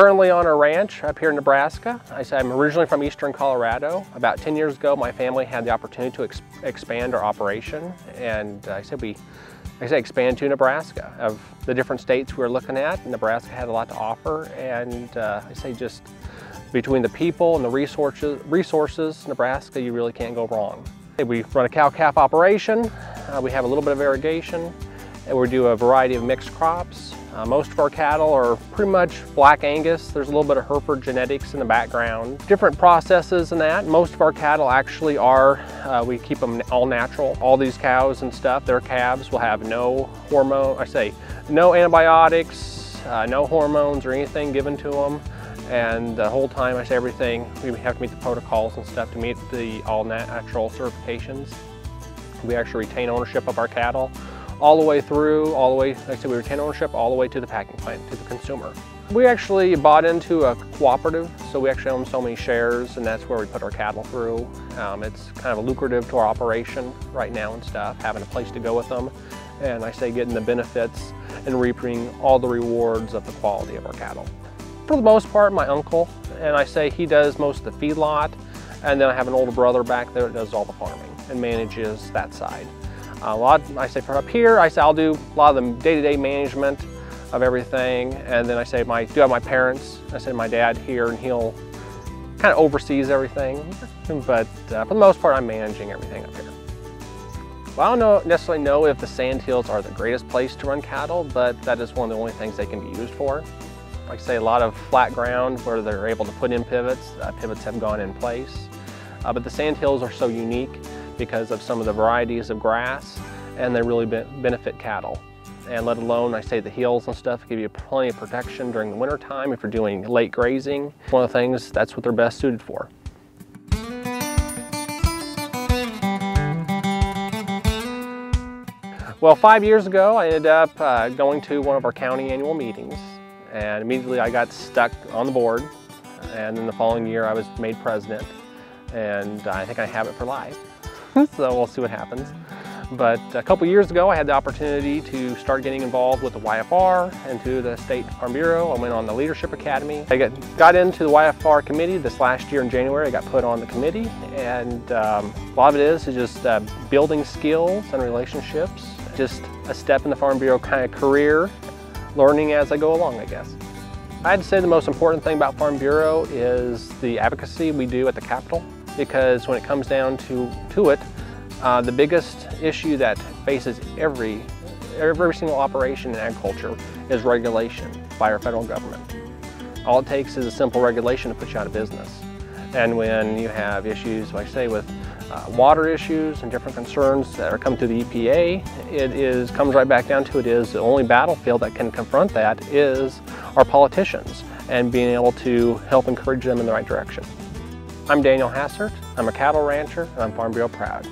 currently on a ranch up here in Nebraska. I'm originally from eastern Colorado. About 10 years ago, my family had the opportunity to expand our operation, and expand to Nebraska. Of the different states we were looking at, Nebraska had a lot to offer, and just between the people and the resources, Nebraska, you really can't go wrong. We run a cow-calf operation, we have a little bit of irrigation, and we do a variety of mixed crops. Most of our cattle are pretty much Black Angus. There's a little bit of Hereford genetics in the background. Different processes in that. Most of our cattle actually are, we keep them all natural. All these cows and stuff, their calves will have no no antibiotics, no hormones or anything given to them. And the whole time everything, we have to meet the protocols and stuff to meet the all natural certifications. We actually retain ownership of our cattle all the way through, we retain ownership all the way to the packing plant, to the consumer. We actually bought into a cooperative, so we actually own so many shares, and that's where we put our cattle through. It's kind of lucrative to our operation right now and stuff, having a place to go with them, and getting the benefits and reaping all the rewards of the quality of our cattle. For the most part, my uncle, and he does most of the feedlot, and then I have an older brother back there that does all the farming and manages that side. For up here, I'll do a lot of the day-to-day management of everything, and then I do have my parents. My dad here, and he'll kind of oversees everything, but for the most part, I'm managing everything up here. Well, I don't necessarily know if the sandhills are the greatest place to run cattle, but that is one of the only things they can be used for. A lot of flat ground where they're able to put in pivots. Pivots have gone in place, but the sandhills are so unique because of some of the varieties of grass, and they really benefit cattle. And let alone, the hills and stuff give you plenty of protection during the winter time if you're doing late grazing. One of the things, that's what they're best suited for. Well, 5 years ago, I ended up going to one of our county annual meetings, and immediately I got stuck on the board, and then the following year I was made president, and I think I have it for life. So we'll see what happens. But a couple years ago, I had the opportunity to start getting involved with the YFR and to the State Farm Bureau. I went on the Leadership Academy. I got into the YFR committee this last year in January. I got put on the committee, and a lot of it is just building skills and relationships. Just a step in the Farm Bureau kind of career, learning as I go along, I guess. I'd say the most important thing about Farm Bureau is the advocacy we do at the Capitol. Because when it comes down to it, the biggest issue that faces every single operation in agriculture is regulation by our federal government. All it takes is a simple regulation to put you out of business. And when you have issues, with water issues and different concerns that are coming through the EPA, comes right back down to the only battlefield that can confront that is our politicians, and being able to help encourage them in the right direction. I'm Daniel Hasart. I'm a cattle rancher, and I'm Farm Bureau proud.